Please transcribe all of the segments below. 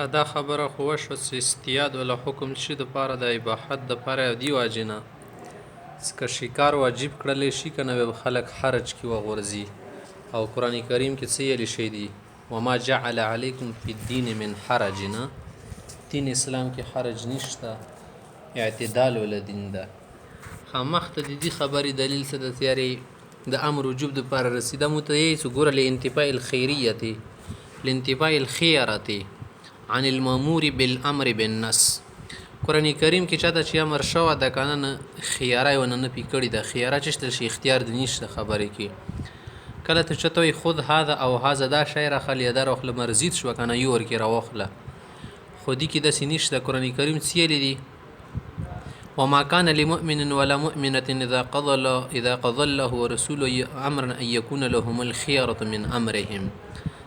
دا خبره خو وشوه چې استیاد ولا حکم شي د پاره د اباحت د پاره دی واجنه که شکار واجب کړلی شي که نه به خلک حرج کې وغورځي او قرآن کریم کې څه ویلی شی دي وما جعل علیکم فی الدین من حرج نه دین اسلام کې حرج نشته اعتدال ول دین ده خامخته د دې خبرې دلیل څه د تیارې د امر وجوب د پاره رسیده متیس ګوره لانتفاء الخیریه لانتفاء الخیرة عن المامور بالامر بالنص قرآن کریم کې چاته چې امر شوه د کنه خیاره ونه نه پی کړی د خیاره چې شي اختیار د نشته خبرې کې کله ته چته خود هذا او هذا دا شی راخلی در خپل مرزید شو کنه یو ور کې راوخله خودی کې د سینشته قرآن کریم سیلی دی وما كان لمؤمن ولا مؤمنة إذا قضى الله ورسوله أمرا أن يكون لهم الخيرة من أمرهم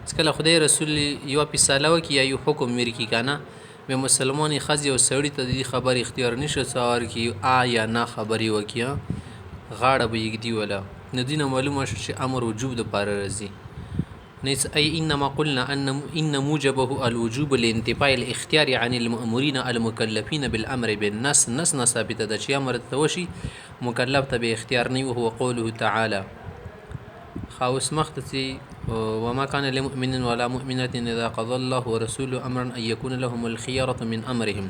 اسکله خدای رسول یو فیصله وکي یا یو حکم ورکی کنه به مسلمانې خځې او سړي ته د خبر اختیار نشه څار کی یا نه خبري وکي غاړه به یګدی ولا ندینه معلومه شو چې امر وجوب د پاره راځي نيس اي انما قلنا ان موجبه الوجوب لانتفاء الاختيار عن المأمورين المكلفين بالامر بالنص نص ثابته ده چې امر توشي مکلف ته به اختیار نه وهو قوله تعالى خاوس مختتي وما كان لمؤمن ولا مؤمنة إذا قضى الله ورسوله أمرا أن يكون لهم الخيرة من أمرهم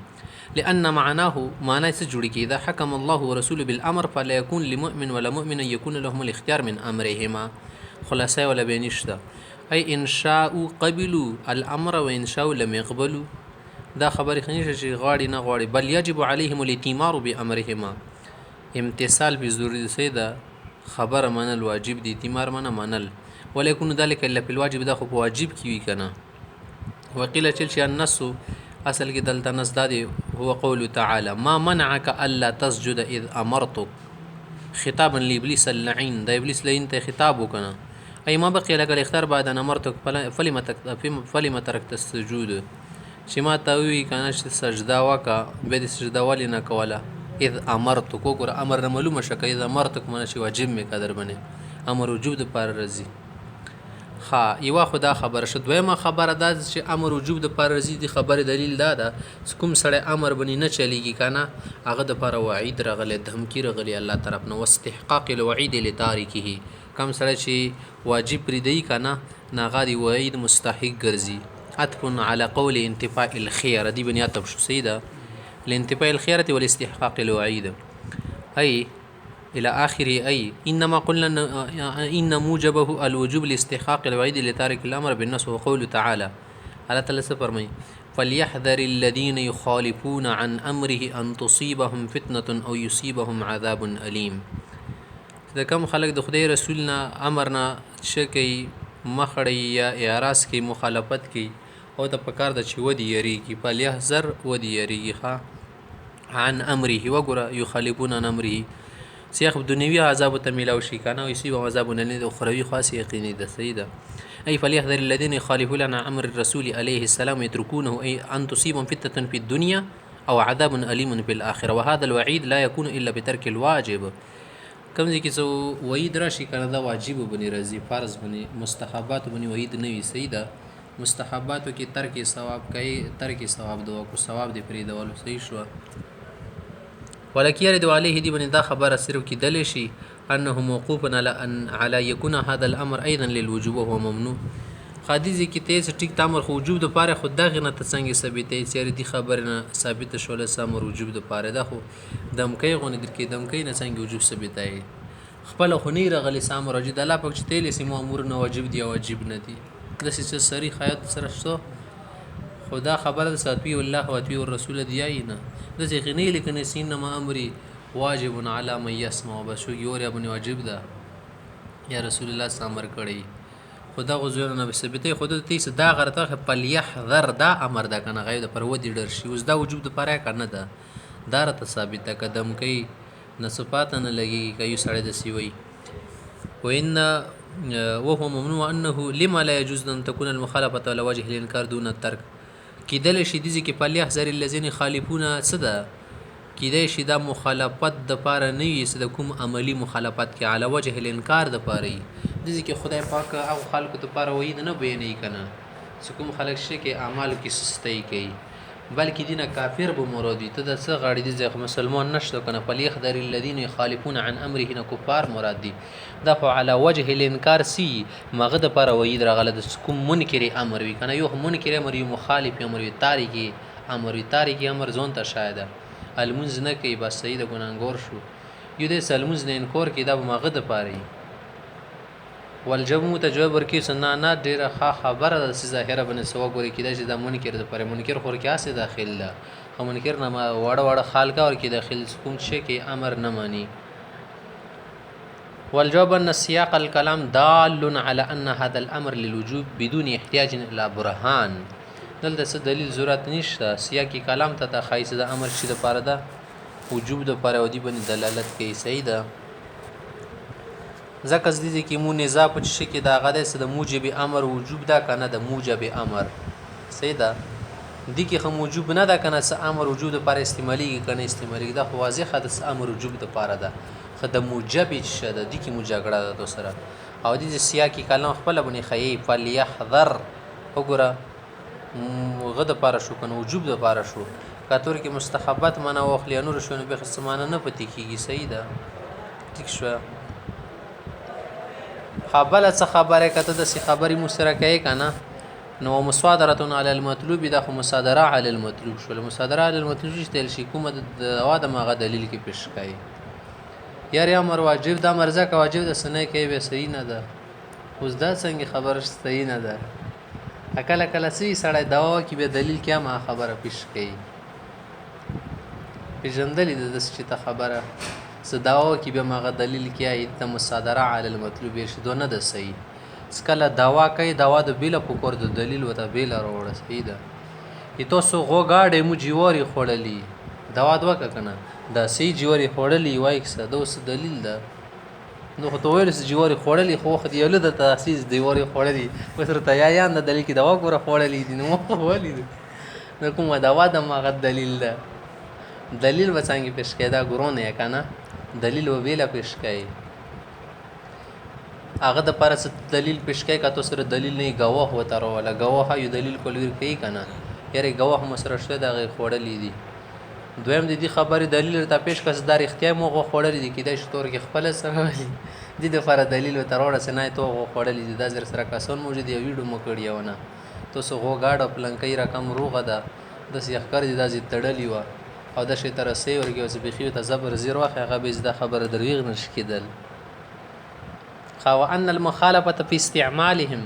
لأن معناه معنى سجودك إذا حكم الله ورسوله بالأمر فلا يكون لمؤمن ولا مؤمن أن يكون لهم الاختيار من أمرهما خلاصة ولا بينشتا أي إن شاءوا قبلوا الأمر وإن شاءوا لم يقبلوا دا خبر خنيشة شي غاړي نه غاړي بل يجب عليهم الاتمار بأمرهما امتثال بضروري سيدا خبر منل واجب دي اتمار منل ولا يكون ذلك الا في الواجب ده خو واجب کی کنه وقيل چل النص اصل کې دلته نص دادي هو قول تعالى ما منعك الا تسجد اذ امرتك خطابا لابليس اللعين ده ابلیس لعين ته خطاب وکنه اي ما بقي لك الاختيار بعد ان امرتك فلما تركت السجود چې ما ته وی کنه چې سجدا وکا به د سجدا ولینه کوله اذ امرتك وګور امر معلومه شکه اذ امرتك من شي واجب می قدر بنه امر وجوب د پر رضی ها یو خدا خبر شو دویمه خبره ده چې امر وجوب د پر رضی دی خبره دلیل ده کوم سړی امر بنی نه چلیږي کنه هغه د پر وعید رغله دھمکی رغلی الله طرف نو واستحقاق الوعید لتارکه کم سړی چې واجب پری دی کنه ناغه دی وعید مستحق ګرځي عطف على قول انتفاء الخير دي بنیاد شو سیده لانتفاء الخيرة والاستحقاق الوعيد أي إلى آخره أي إنما قلنا إن موجبه الوجوب لاستحقاق الوعيد لتارك الأمر بالنص وقوله تعالى على ثلاثة فرمي فليحذر الذين يخالفون عن أمره أن تصيبهم فتنة أو يصيبهم عذاب أليم إذا كم خلق د خدای رسولنا امرنا شکی مخړی یا اعراض کی مخالفت کی او د پکار د چې ودی یریږي فليحذر ودی یریږي عن امره وګره يخالفون عن امره سیاق دنیوي عذاب ته ملاو شي کنه او یصيب عذاب نه د اخروی خاص یقیني ده سیده اي فليحذر الذين يخالفون عن امر الرسول عليه السلام يتركونه اي ان تصيبهم فتنه في الدنيا او عذاب اليم في الاخره وهذا الوعيد لا يكون الا بترك الواجب کوم ځکه چې وعید راشي کنه دا واجب بني رضی فرض بني مستحبات بني وعید نه وي سیده مستحباتو کې ترک ثواب کوي ترک ثواب دوا کو ثواب دی پرې دولو صحیح شو ولکه يرد عليه دي بن دا خبره صرف کې دل شي انه موقوف على يكون هذا الامر ايضا للوجوب وهو ممنوع حدیث کې تیز ټیک تامر خو وجوب د پاره خود دغه نه څنګه ثابتې چې دي خبره نه ثابت شول سمر وجوب د پاره ده خو دمکې غونې در کې دمکې نه څنګه وجوب ثابتای خپل خنی رغلی سامر رجد الله پک چې تیل سیمو امور نه واجب دی واجب نه دی د سې صریح حیات سره شته خدا خبر ساتوی الله او اتوی الرسول دیاینا د سې غنی لیکنه سینما امری واجب علی من يسمع وبشو یور ابن واجب ده یا رسول الله سامر کړي خدا غزور نه ثابته خود ته دا غرته فلیحذر دا امر دا کنه غیر پر ودی ډر شي اوس دا وجوب د پاره کنه ده دار ته ثابته قدم کوي نصفات نه لګي کوي سړی د سی وي وان وهو ممنوع انه لما لا يجوز ان تكون المخالفه على وجه الانكار دون الترك کیدل شي دي چې فلیحذر الذين خالفون صدا کیدای شي دا مخالفت د پاره نه وي صد کوم عملی مخالفت کې على وجه الانکار د پاره دي چې خدای پاک او خلق د پاره وې نه بیانې کنه چې کوم خلک شي کې اعمالو کې سستۍ کوي بلکې دینه کافر به مراد وي ته د څه غاړې دي ځکه مسلمان نشته کنه فلیحذر الذین یخالفون عن امره نه کفار مراد دي دا خو علی وجه الانکار سی مغه د پر وید راغله د کوم منکر امر وي کنه یو منکر امر یو مخالف امر وي تاریکی امر ځون ته شاید المنز نه کوي بس سید ګناګور شو یو د سلمز نه انکار کې دا مغه د پاره والجمع تجواب ورکی سنا نه ډیره خبره د ظاهره بنه سوا ګوري کیدا چې د منکر د پر منکر خور کې اسه داخل لا هم منکر نه وړه خالقه ور کې داخل کوم شي کې امر نه مانی والجواب ان سياق الكلام دال على ان هذا الامر للوجوب بدون احتياج الى برهان دلته څه دلیل ضرورت نشته سیاق کلام ته د خایسه د امر شي د پاره ده وجوب د پاره ودی باندې دلالت کوي صحیح ده ځکه دې کې مو نزاع په شي کې دا غده سره د موجب امر وجوب دا کنه د موجب امر صحیح ده دې کې خو موجب نه دا کنه س امر وجود پر استعمالي کنه استعمالي دا خو واضح ده س امر وجوب د پاره ده خو د موجب شته دې کې مجاګړه ده تو سره او دې سیاقي کلام خپل باندې خی فلیحذر وګوره غد پاره شو کنه وجوب د پاره شو کاتور کې مستحبات معنا واخلي نور شونه به خصمانه نه پتی کیږي صحیح ده ټیک شو خبره څه خبره کته د سی خبري مشترکه کنه نو مصادره علی المطلوب دا خو مصادره علی المطلوب شو المصادره علی المطلوب چې تل شي کومه د واده ماغه دلیل کې پیش کړي یاري امر واجب دا مرزه کا واجب د سنه کې به صحیح نه ده اوس دا څنګه خبره صحیح نه ده اکل کله سي سړی دوا کې به دلیل کې ما خبره پیش کړي پیژندلې د څه ته خبره صداوا کې به ماغه دلیل کې ایت مصادره علی المطلوب شدو نه ده صحیح سکله دوا کوي دوا د بیل په کور د دلیل وته بیل راوړه صحیح ده ایتو سو غوګاډې مو جیوري خړلې دوا دوا کنه دا سی جیوري خړلې وای څه دوس دلیل ده نو خو تویل س جیوري خړلې خو خدي له د تاسیس دیوري خړلې وسره تیايان د دلیل کې دوا ګوره خړلې دي نو ولې نو کومه دوا د ماغه دلیل ده دلیل وڅنګ پیش کېدا ګورونه کنه دلیل و ویلا پیش کړي هغه د پر دلیل پیش کړي کته سره دلیل نه گواه وته ولا گواه یو دلیل کول ور کوي کنه یاره گواه مو سره شته دغه خوړلې دي دویم د دې خبره دلیل ته پیش کس دار اختیار مو خوړلې دي کیدای شتور کې خپل سره ولي د دې پر دلیل وته وروړه سنای ته خوړلې دي د زر سره کسون موجود دی ویډیو مو کړیونه تو سو غاډ پلنکې رقم روغه ده د سیخکر دي د تړلې و او د شي تر سي ورګي اوس بخیو ته زبر زیر واخ هغه به د خبره درویغ نش کېدل خو ان المخالفه في استعمالهم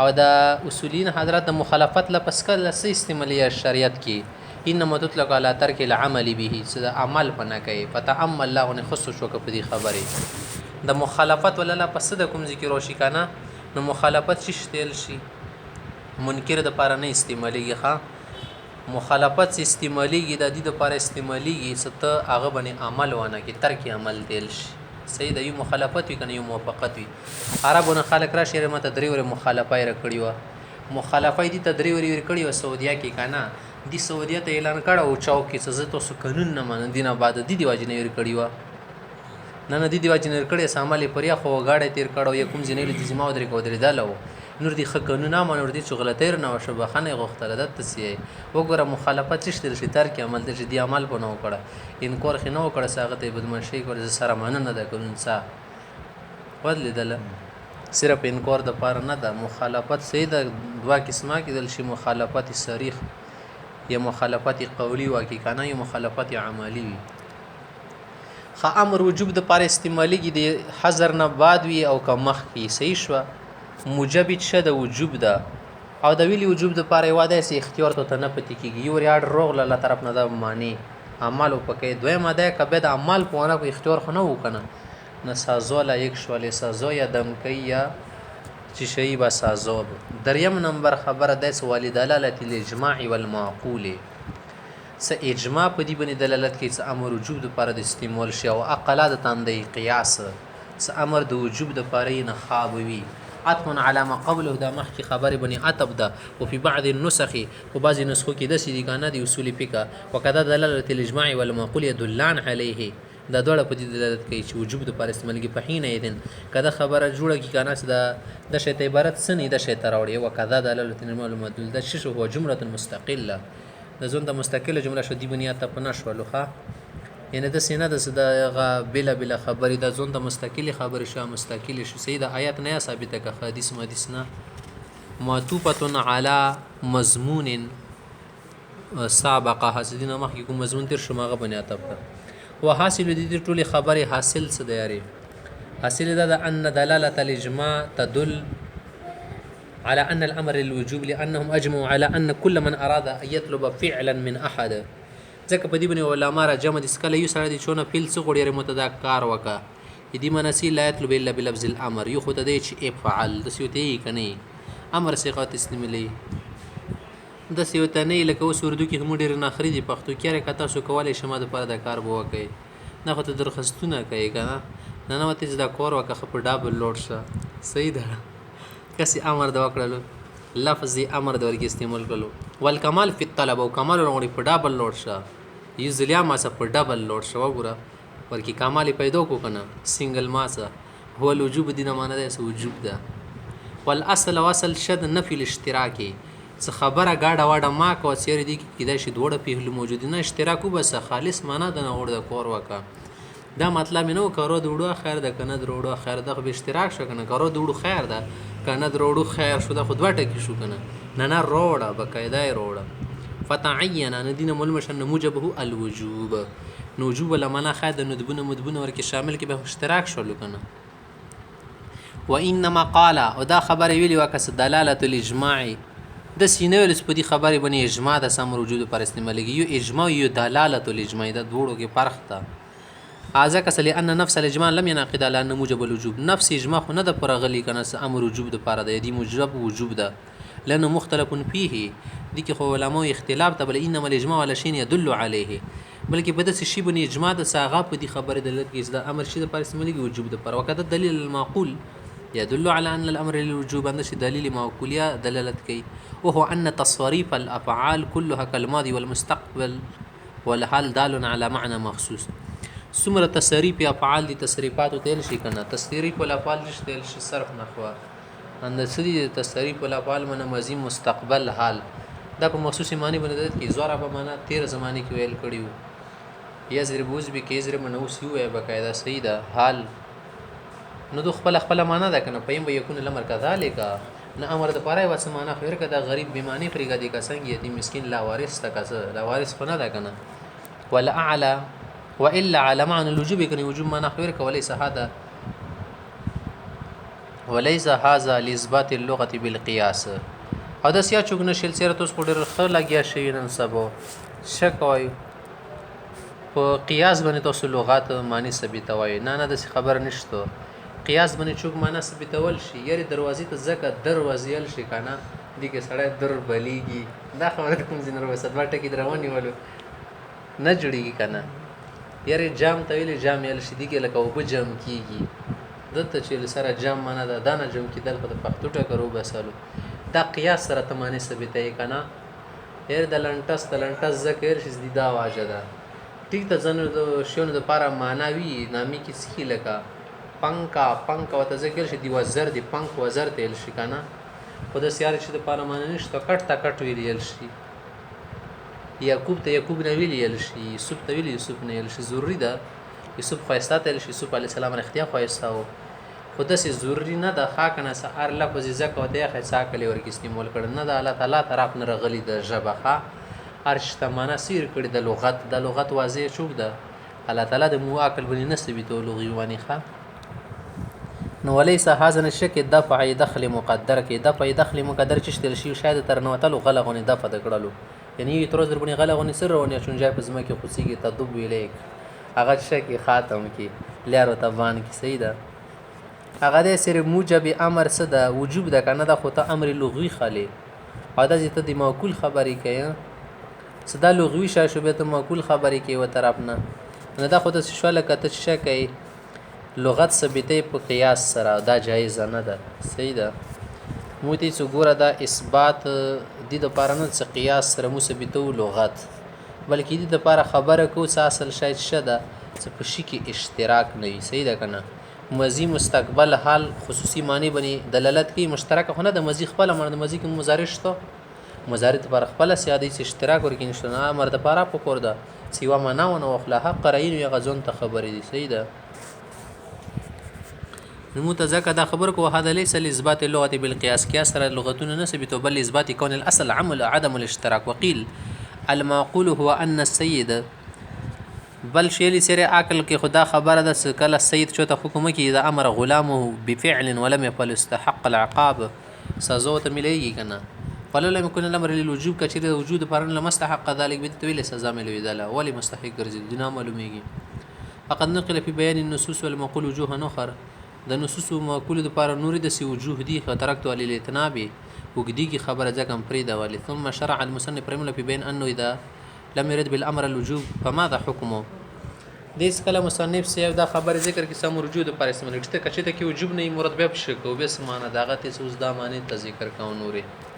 او د اصولین حضرت د مخالفت لپس کله سي استعمالي شریعت کې انما تطلق على ترك العمل به صدا عمل پنه کوي فتعمل الله نه خصوص شو په دې خبره د مخالفت ولا پس د کوم ذکر او شي کنه نو مخالفت شتل شي منکر د پاره نه استعماليږي ښا مخالفت استعماليږي د دې لپاره استعماليږي ست هغه باندې عمل ونه کې ترک عمل دل شي صحیح د یو مخالفت وي کنه یو موافقت وي عربونه خلق را شهر مته درې ور مخالفای را کړی و مخالفای دي تدری ور کړی و سعودیا کې کنه دی سعودیا ته اعلان کړه او چاو کې سزا تو قانون نه من دینه بعد د دې واجب نه ور کړی و نه د دې واجب نه کړی سامالي پریا خو غاړه تیر کړه یو کوم ځنې د ځما درې کو درې دالو نور دي قانون نه نور دي شغلتیر نه وشو بخنه غوښتل د تسیه وګوره مخالفت شته د شتر کې عمل د دې عمل په نو کړه انکار خنو کړه ساغه ته بدمنشي کړه سره مان نه ده قانون سا ودل صرف انکار د پار نه ده مخالفت سیده دوا قسمه کې دل شي مخالفت صریح یا مخالفت قولی واکي کنه یا مخالفت عملی وي خ امر وجوب د پار استعمالي کې د حذر نه بعد وي او که مخ کې صحیح شو موجب شه د وجوب ده او د ویلی وجوب د پاره واده سي اختیار ته نه پتی کیږي یو ریاض روغ له طرف نه ده معنی عمل پکې دویمه ده کبه د عمل په ونه کو اختیار خو نه وکنه نه سازو لا یک شواله سازو یا دم کوي یا چې شی با سازو دریم نمبر خبره ده سوال دلالت الاجماع والمعقول س اجماع په دې باندې دلالت کوي س امر وجوب د پاره د استعمال شي او اقلا د تاندې قیاس س امر د وجوب د پاره نه خابوي عطف على ما قبله دا مخکې خبره بني عطف ده او په بعض النسخ او بعض نسخو کې د سې دي کنه د اصول فقه وکذا دلاله الاجماع والمعقول يدلان عليه دا دواړه په دې دلالت کوي چې وجوب دپاره استعمالېږي په حین ایدن که دا خبره جوړه کړي که نه چې د شی ته عبارت څه نه د شی ته راوړي وکذا دلالة المدلول دا څه شو هو جمله مستقله د ځون د مستقله جمله شو دې بنیاد ته په نه شولو ښه یعنې داسې نه ده چې د هغه بېلابېله خبرې د ځون د مستقلې خبرې شو مستقلې شو صحیح د آیات نه ثابته که حدیث مدیث نه معطوفة علی مضمون سابقه حاصلین مخکې کوم مضمون تیر شو هغه باندې عطف ده و حاصل د دې ټولې خبرې حاصل څه دی یاري حاصل دا ده ان دلالة الاجماع تدل على ان الامر للوجوب لانهم اجمعوا على ان كل من اراد ان يطلب فعلا من احد ځکه په دې باندې علما را جمع دي کله یو سړی دی چې نه فعل څه غواړي یاري متدا کار وکړه دې مناسي لا يطلب الا بلفظ الامر یو خو ته دی چې افعل داسې ورته یې که نه امر صيغه تسلیم لي داسې ورته نه یې لکه اوس اردو کې هم ډېر ناخري دي پښتو کې یاره که تاسو کولی شئ ما دپاره دا کار به وکئ نه خو ته درخواستونه کوې که نه ننوتې چې دا کار وکړه ښه په ډابل لوډ شه صحیح ده کسې امر د وکړلو لفظ امر د ورکې استعمال کړلو والکمال فی الطلب او کمال ورغړي په ډابل لوډ شه یو ځلیا ماسه په ډبل لوډ شه وګوره ورکې کمال یې پیدا کړو که نه سنګل ماسه هو الوجوب دې نه معنی دی څه وجوب ده والاصل واصل شد نفي الاشتراکي څه خبره ګاډه واډه ما کوه څیرې دي کیدای شي دوړه پیغلو موجود نه اشتراک وبسه خالص معنا د نه وړ د کور وکړه دا مطلب نه و کارو د وړو خیر ده کنه د وړو خیر ده خو به اشتراک شو کنه کارو د وړو خیر ده کنه د وړو خیر شو ده خو دوه ټکي شو کنه نه روړه بقاعده روړه فتعین ان دین ملمشن موجبه الوجوب نو وجوب لمنا خاد ندبونه مدبونه ورکه شامل کې به اشتراک شول کنه وانما قال او دا خبر ویلی وکس دلاله الاجماع د سینویل په دې خبرې باندې اجماع د سم وجود پر استعمالېږي یو اجماع یو دلاله الاجماع د دوړو کې فرق ده هذا کسل ان نفس الاجماع لم ينعقد على ان موجب الوجوب نفس اجماع خو نه د پرغلی کنه امر وجوب د پاره د دې موجب وجوب ده لانه مختلف فيه دي کې خو علماء اختلاف ته بل انما الاجماع ولا شيء يدل عليه بلکې په داسې شی باندې اجماع د ساغه په دې خبره دلالت کوي چې د امر شی د پر استعمالېږي وجوب د پر وکړه دلیل المعقول يدل على ان الامر للوجوب ان شي دليل معقوليه دلالت کوي وهو ان تصريف الافعال كلها كالماضي والمستقبل والحال دال على معنى مخصوص څومره تصریف افعال دي تصریفات تل شي کنه تصریف الافعال نشته تل شي صرف نحوه اند سدي تصریف الافعال من ماضي مستقبل حال دا په مخصوصي معنی باندې کې زوره په معنا 13 زمانه کې ویل کړیو یضربوز به کې یضرب منوس یو بقاعده صحیح ده حال نو دو خپل معنا ده کنه پیم به یکون الامر كذلك نه امر د پاره واسه معنا خیر کده غریب بیمانی فریګه دي کسنګ یتیم مسکین لا وارث تکسه لا وارث فنا ده کنه ولا اعلى والا على معنى الوجوب کنه وجوب معنا خیر ک وليس هذا لاثبات اللغه بالقياس او د سیا چوغ نشل سره توس پډر خ لګیا شي نن سبو شک وای په قیاس باندې تاسو لغات معنی ثابت وای نه د خبر نشته قیاس باندې چوک معنا ثابتول شي یاري دروازې ته ځکه دروازېل شي کنه دي کې سړی در بلیږي دا خبره کوم ځینې وروسته دوه ټکي رواني ولو نه جوړیږي کنه یاري جام ته ویلې جام یل شي دي کې لکه وب جام کیږي دته چې سره جام معنا دا دانه جام کیدل په پښتو ټکرو بسالو دا قیاس سره ته معنی ثابتې کنه یاري د لنټس ذکر شي دي دا واجه ده ټیک ته ځنه د شیونو د پاره معناوي نامي کې سخی لکه پنکا وته ذکر شي دی وزر دی پنک وزر تل شي کنه په د سیار شي د پاره معنی نشته کټ تا کټ ویل شي یعقوب ته یعقوب نه ویل شي یوسف ته ویل یوسف نه ویل شي ضروری ده یوسف خاصه تل شي یوسف علی السلام اختیار خاصه او خود سي ضروری نه ده خا کنه سار لفظ زکه ته خاصه کلی ورکی استعمال کړه نه ده الله تعالی طرف نه رغلی د جبخه ارشته معنا سیر کړي د لغت واضح شوب ده الله تعالی د مواکل بنی نسبی تو لغوی وانی ښه نو وليس هذا الشك دفع دخل مقدر کې دفع دخل مقدر چې تل شي شاید تر نو تلو غلغونی دفع د کړلو یعنی یو تر دربني غلغونی سر ونی چون جای پزما کې خوسیږي تدب ویلیک هغه شک خاتم کې لارو تبان کې صحیح ده هغه د سر موجب امر صدا وجوب ده کنه د خو ته امر لغوي خالی عادت ته د معقول خبرې کوي صدا لغوي شاشوبه ته معقول خبرې کوي و طرفنا نه دا خو د شواله کته شکای لغت ثابتې په قیاس سره دا جایز نه ده صحیح ده موتی څګوره دا اثبات د لپاره نه قیاس سره مثبتو لغت بلکې د لپاره خبره کو اصل شاید شده څه په شي کې اشتراک نه وي. صحیح ده که نه؟ ماضي مستقبل حال خصوصي معنی باندې دلالت کوي، مشترکه خو نه د ماضي خپله معنی، د ماضي کې مضارع شته، مضارع دپاره خپله سیادی چې اشتراک ورکړي نشته، نه امر دپاره پکار ده چې یوه معنا ونه واخله، هغه قرایینو هغه ځان ته خبرې دي. صحیح ده؟ موږ ته ځکه دا خبر کو هذا ليس لاثبات اللغه بالقياس، قياس سره لغتونه نه ثابتو، بل اثبات كون الاصل عدم الاشتراك. وقيل المعقول هو ان السيد، بل شیلی سره عقل کې خدا خبره ده چې کله سید چوته حکم کوي اذا امر غلامه بفعل ولم يفعل استحق العقاب، سزا ته مليږي کنه. فلو لم يكن الامر للوجوب، کچره وجود پرن لمستحق ذلك بتویل سزا ملوي دله، ولی مستحق ګرځي دنا معلومیږي. فقد نقل في بيان النصوص والمقول وجوه اخر، د نصوص او معقول د پاره نور د سی وجوه دي خطرکت علی الاعتناب وګدی کی خبره ځکه پریدا ولی. ثم شرع المصنف رحمه الله في بيان انه اذا لم يرد بالامر الوجوب فماذا حكمه. دیس کله مصنف سی دا خبر ذکر کی سم وجود پر استعمال کته کچته کی وجوب نه مراد به شک او به سمانه داغه ته اوس دا معنی ته ذکر کاو نورې